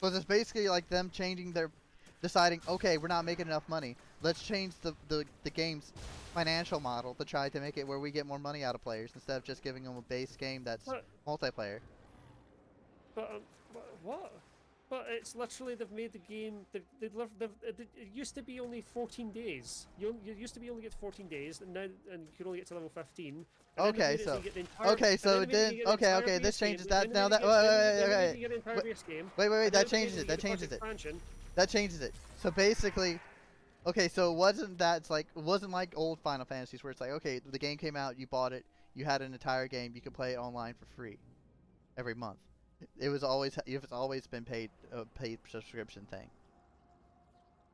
Because it's basically like them changing their, deciding, okay, we're not making enough money. Let's change the game's financial model to try to make it where we get more money out of players instead of just giving them a base game that's But multiplayer. what? But it's literally they've made the game. It used to be only 14 days. You used to be only get 14 days, and now you can only get to level 15. And Okay, then so you get the entire, okay, so and then then okay, okay, this changes that now. That wait, you get the entire base game. wait, that And then changes it. you get That the first changes it. expansion. That changes it. So basically, okay, so it wasn't that it's like it wasn't like old Final Fantasies where it's like okay, the game came out, you bought it, you had an entire game, you could play it online for free every month. It's always been paid a paid subscription thing.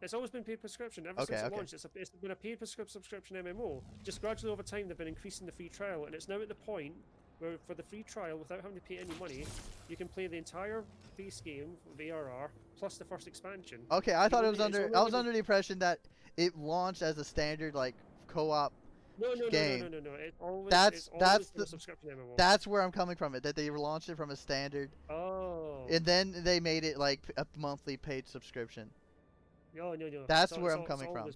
It's always been paid prescription ever Okay, since it okay. launched. It's been a paid subscription MMO. Just gradually over time, they've been increasing the free trial, and it's now at the point where, for the free trial, without having to pay any money, you can play the entire base game of ARR plus the first expansion. Okay, I thought it was under. I was under the impression that it launched as a standard like co-op No. game. It's always That's been a subscription MMO. that's where I'm coming from. It that they launched it from a standard, Oh. and then they made it like a monthly paid subscription. No. That's where I'm coming from.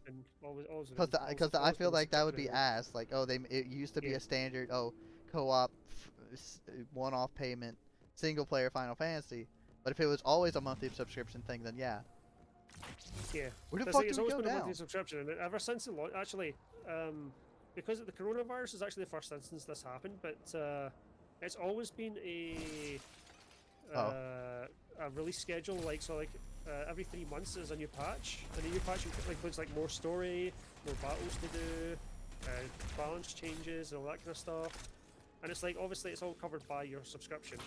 Because I feel like that would be MMO. ass. Like, oh, it used to be a standard, co-op, one-off payment, single-player Final Fantasy. But if it was always a monthly subscription thing, then yeah. Yeah. Where the It's fuck it's did we always go been a down? monthly subscription, and ever since it launched, actually, because of the coronavirus is actually the first instance this happened, but it's always been a release schedule, like every 3 months there's a new patch, and the new patch includes like more story, more battles to do, balance changes, and all that kind of stuff. And it's like obviously it's all covered by your subscription.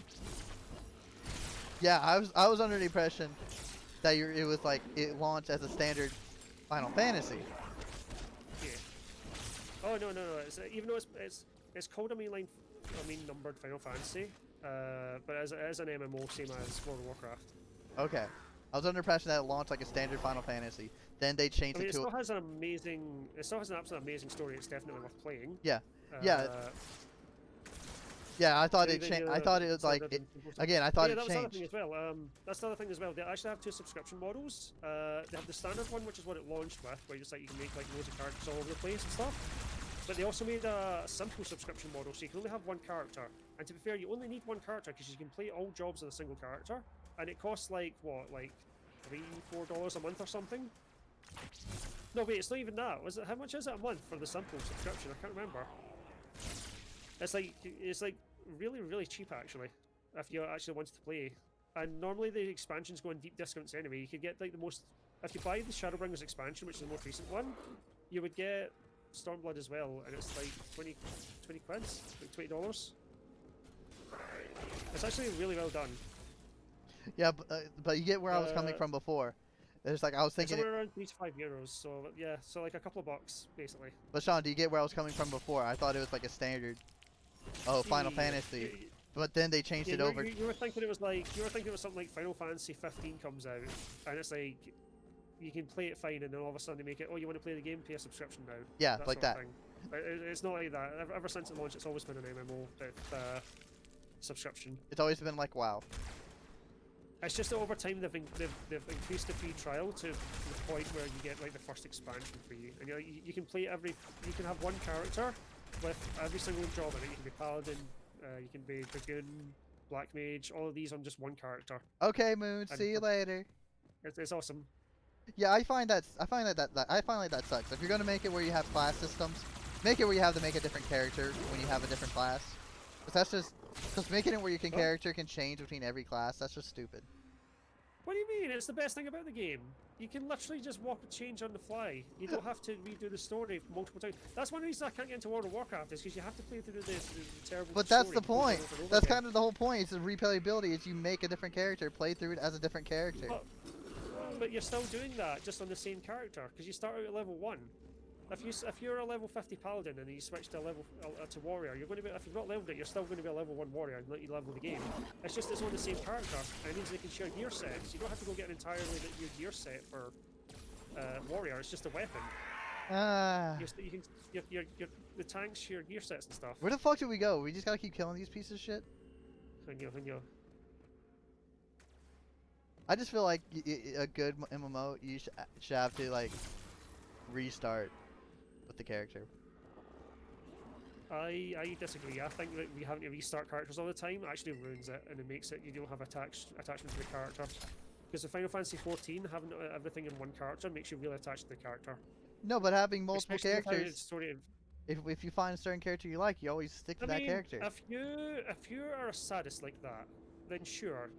Yeah, I was under the impression that it was like it launched as a standard Final Fantasy. Yeah. Oh no. Even though it's called a main numbered Final Fantasy, but as an MMO, same as World of Warcraft. Okay. I was under the impression that it launched like a standard Final Fantasy. Then they changed it to. It still has an absolutely amazing story. It's definitely worth playing. Yeah. Yeah. Yeah, I thought it changed. I thought it was like again. I thought it that was the other changed. thing as well. That's the other thing as well. They actually have two subscription models. They have the standard one, which is what it launched with, where you can make like loads of characters all over the place and stuff. But they also made a simple subscription model, so you can only have one character. And to be fair, you only need one character because you can play all jobs with a single character, and it costs like what, like $3-4 a month or something. No, wait, it's not even that. Was it? How much is it a month for the simple subscription? I can't remember. It's like really cheap actually, if you actually wanted to play. And normally the expansions go on deep discounts anyway. You could get like the most, if you buy the Shadowbringers expansion, which is the most recent one, you would get Stormblood as well, and it's like 20 quids, like $20. It's actually really well done. Yeah, but you get where I was coming from before. There's like I was thinking somewhere around €3 to €5. So yeah, so like a couple of bucks basically. But Sean, do you get where I was coming from before? I thought it was like a standard, Final Fantasy, but then they changed it over. You were thinking it was something like Final Fantasy 15 comes out, and it's like you can play it fine, and then all of a sudden they make it, oh, you want to play the game, pay a subscription now. Yeah, like that. It's not like that. Ever since it launched, it's always been an MMO with subscription. It's always been like WoW. It's just that over time they've increased the free trial to the point where you get like the first expansion free, and you can play you can have one character with every single job in it. You can be Paladin, you can be Dragoon, Black Mage, all of these on just one character. Okay, Moon. See you later. It's awesome. Yeah, I find that sucks. If you're gonna make it where you have class systems, make it where you have to make a different character when you have a different class. Because making it where your character can change between every class, that's just stupid. What do you mean? It's the best thing about the game. You can literally just change on the fly. You don't have to redo the story multiple times. That's one reason I can't get into World of Warcraft, is because you have to play through the terrible But that's story the point. over and over That's again. kind of the whole point. It's the replayability. Is you make a different character, play through it as a different character. But you're still doing that just on the same character, because you start out at level 1. If you're a level 50 paladin and you switch to to warrior, you're going to be, if you've not leveled it, you're still going to be a level 1 warrior and let you level the game. It's just it's on the same character, and it means they can share gear sets. You don't have to go get an entirely new gear set for warrior. It's just a weapon. The tanks share gear sets and stuff. Where the fuck do we go? We just gotta keep killing these pieces of shit. Hunyo. I just feel like a good MMO, you should have to like restart with the character. I disagree. I think that we having to restart characters all the time actually ruins it, and it makes it you don't have attachment to the character. Because in Final Fantasy 14, having everything in one character makes you really attached to the character. No, but having multiple Especially with how characters, it's sort of. if you find a certain character you like, you always stick to I that mean, character. if you are a sadist like that, then sure,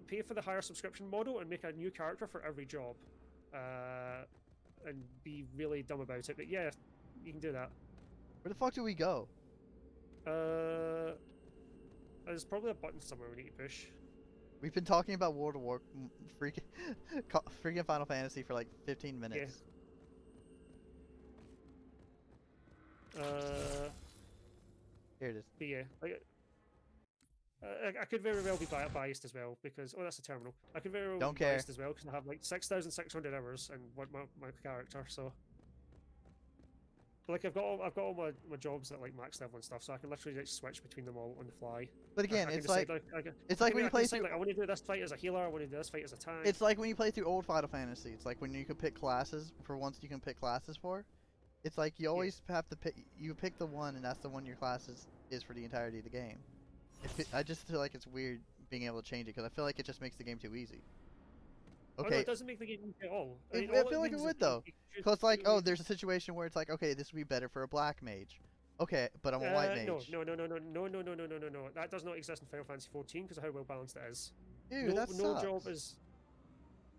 pay for the higher subscription model and make a new character for every job, and be really dumb about it. But yeah, you can do that. Where the fuck do we go? There's probably a button somewhere we need to push. We've been talking about World of War, freaking Final Fantasy for like 15 minutes. Yeah. Here it is. But yeah, like, I could very well be biased as well because that's a terminal. I could very well Don't be care. biased as well because I have like 6,600 hours and what my character. So, but, like I've got all my jobs at like max level and stuff, so I can literally just switch between them all on the fly. But again, I can it's like decide, it's like when you play through. like I want to do this fight as a healer. I want to do this fight as a tank. It's like when you play through old Final Fantasy. It's like when you can pick classes for once you can pick classes for. It's like you always have to pick. You pick the one, and that's the one your class is for the entirety of the game. I just feel like it's weird being able to change it because I feel like it just makes the game too easy. Oh, no, Okay, it doesn't make the game easy at all. I mean, all feel like it means would is though, you can choose because like two there's a situation where it's like okay, this would be better for a black mage. Okay, but I'm a white mage. No. That does not exist in Final Fantasy 14 because of how well balanced it is. Dude, that no sucks. job is.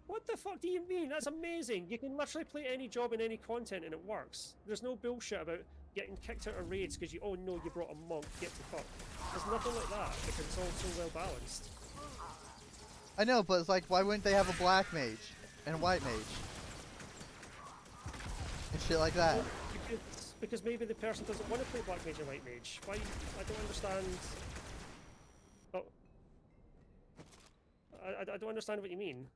What the fuck do you mean? That's amazing. You can literally play any job in any content and it works. There's no bullshit about getting kicked out of raids because oh no, you brought a monk. Get the fuck. There's nothing like that because it's all so well balanced. I know, but it's like why wouldn't they have a black mage and a white mage and shit like that? Well, because maybe the person doesn't want to play black mage or white mage. Why? I don't understand. Oh, I don't understand what you mean.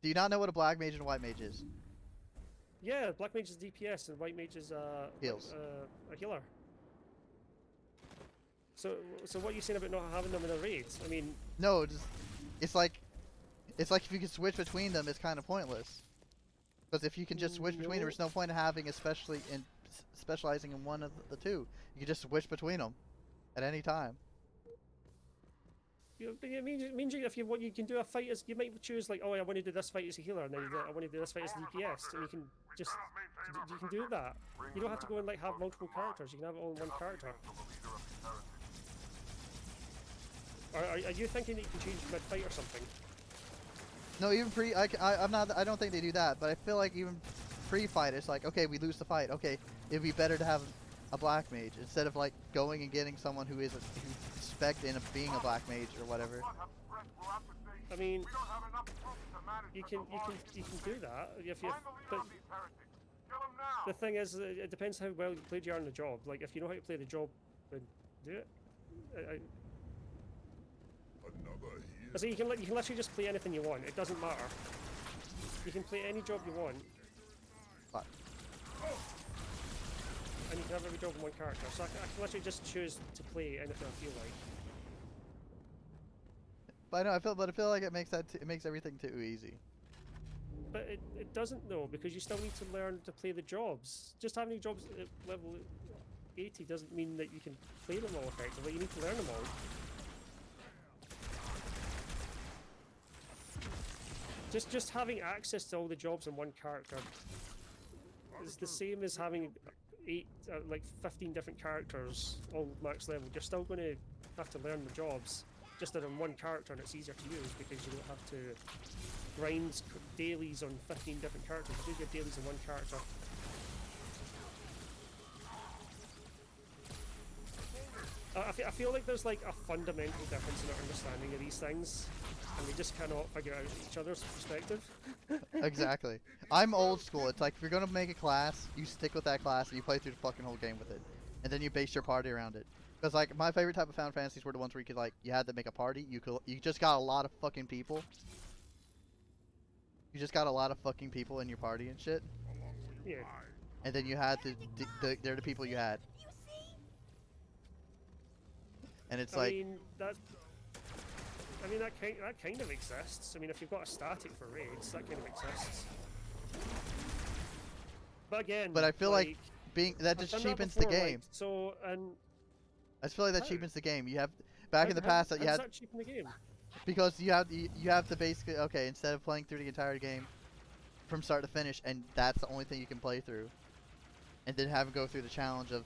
Do you not know what a black mage and a white mage is? Yeah, black mage is DPS and white mage is Heals. a healer. So what are you saying about not having them in a raid? I mean, No, it's like if you can switch between them, it's kind of pointless. Because if you can just switch between them, there's no point in having, especially in specializing in one of the two. You can just switch between them at any time. it means if you can do a fight as you might choose like I want to do this fight as a healer and then I want to do this fight as DPS and you can just do that. You don't have to go and like have multiple characters. You can have it all in one character. Are you thinking that you can change mid fight or something? No, even pre, I don't think they do that, but I feel like even pre-fight, it's like, okay, we lose the fight. Okay, it'd be better to have a black mage instead of like going and getting someone who's spec'd in being a black mage or whatever. I mean, you can do that if you. But the thing is, it depends how well you played you are in the job. Like if you know how to play the job, then do it. So you can literally just play anything you want. It doesn't matter. You can play any job you want. Fuck. And you can have every job in one character. So I can literally just choose to play anything I feel like. But I feel like it makes it makes everything too easy. But it doesn't though, because you still need to learn to play the jobs. Just having jobs at level 80 doesn't mean that you can play them all effectively. You need to learn them all. Just having access to all the jobs in one character is the same as having 15 different characters all max level. You're still going to have to learn the jobs, just that in one character, and it's easier to use because you don't have to grind dailies on 15 different characters. You do your dailies in one character. I feel like there's like a fundamental difference in our understanding of these things, and we just cannot figure out each other's perspective. Exactly. I'm old school. It's like if you're gonna make a class, you stick with that class and you play through the fucking whole game with it, and then you base your party around it. Because like my favorite type of Final Fantasies were the ones where you had to make a party. You just got a lot of fucking people. You just got a lot of fucking people in your party and shit. Yeah. And then you had they're the people you had. And it's I mean, I mean, that kind of exists. I mean, if you've got a static for raids, that kind of exists. But again, But I feel like being that I've just done that cheapens the before, like, game. so, and I just feel like that how? cheapens the game. You have back in the How past that you does had that cheapen the game? because you have to basically okay instead of playing through the entire game from start to finish and that's the only thing you can play through, and then have to go through the challenge of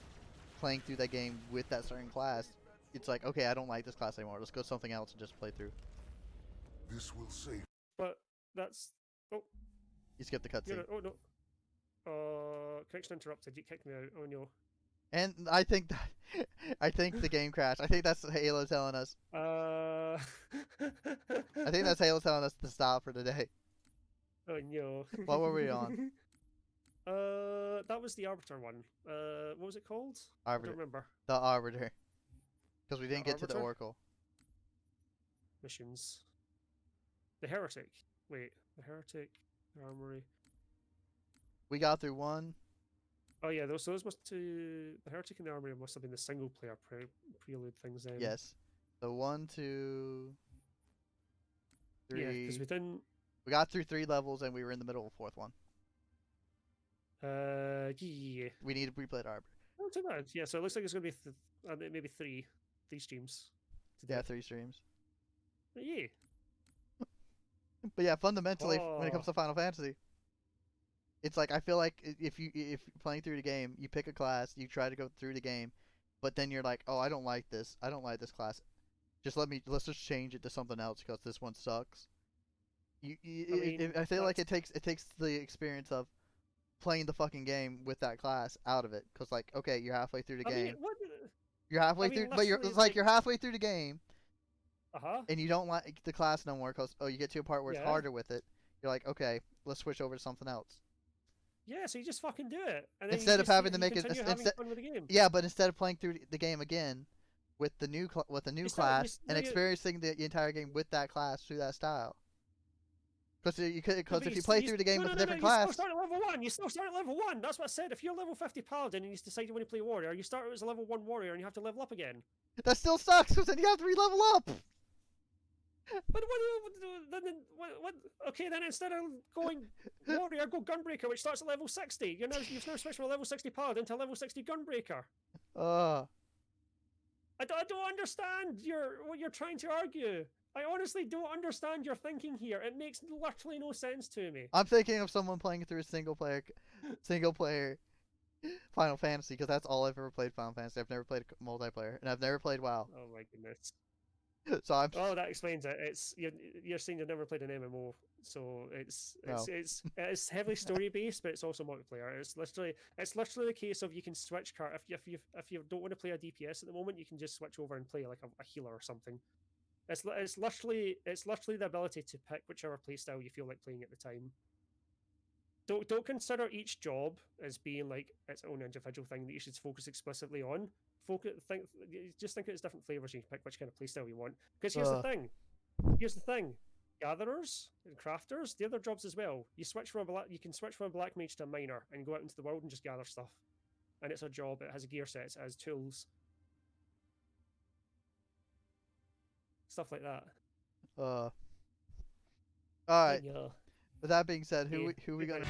playing through that game with that certain class. It's like okay, I don't like this class anymore. Let's go something else and just play through. This will save. But that's You skip the cutscene. oh no. Connection interrupted. You kicked me out. Oh no. And I think that I think the game crashed. I think that's Halo telling us. I think that's Halo telling us to stop for today. Oh no. What were we on? That was the Arbiter one. What was it called? I Arbiter. don't remember. The Arbiter. Because we didn't get to the Arbiter? Oracle. Missions. The Heretic. Wait, the Heretic, Armory. We got through one. Oh yeah, those must the Heretic and the Armory must have been the single player prelude things then. Yes. So 1, 2, 3. Yeah, because we didn't. We got through 3 levels and we were in the middle of the 4th one. Yeah. We need to replay the Arbiter. Not too bad. Yeah, so it looks like it's gonna be maybe three streams. Yeah, 3 streams. Yeah. But yeah, fundamentally, when it comes to Final Fantasy, it's like I feel like if you're playing through the game, you pick a class, you try to go through the game, but then you're like, oh, I don't like this. I don't like this class. Let's just change it to something else because this one sucks. I feel like it takes the experience of playing the fucking game with that class out of it. Cause like, okay, you're halfway through the game. Mean, what? You're halfway through, but it's like you're halfway through the game. And you don't like the class no more because you get to a part where it's harder with it. You're like, okay, let's switch over to something else. Yeah, so you just fucking do it. And then instead of having to make it fun with the game. Yeah, but instead of playing through the game again with the new class and experiencing the entire game with that class through that style. Because if you play through the game with a different class, you still start at level 1. You still start at level 1. That's what I said. If you're level 50 paladin and you decide you want to play warrior, you start as a level 1 warrior and you have to level up again. That still sucks because then you have to re-level up. But what? Okay, then instead of going warrior, go gunbreaker, which starts at level 60. You've now switched from a level 60 paladin to a level 60 gunbreaker. I don't understand what you're trying to argue. I honestly don't understand your thinking here. It makes literally no sense to me. I'm thinking of someone playing through a single player Final Fantasy because that's all I've ever played Final Fantasy. I've never played multiplayer and I've never played WoW. Oh my goodness. So I'm. Oh, that explains it. It's you're saying you've never played an MMO, so it's heavily story based, but it's also multiplayer. It's literally the case of you can switch if you don't want to play a DPS at the moment, you can just switch over and play like a healer or something. It's literally the ability to pick whichever playstyle you feel like playing at the time. Don't consider each job as being like its own individual thing that you should focus explicitly on. Just think it's different flavors. You can pick which kind of playstyle you want. Because here's the thing. Gatherers and crafters, they're their jobs as well. You can switch from a black mage to a miner and go out into the world and just gather stuff. And it's a job. It has a gear set. It has tools. Stuff like that. All right. With that being said, who we gonna?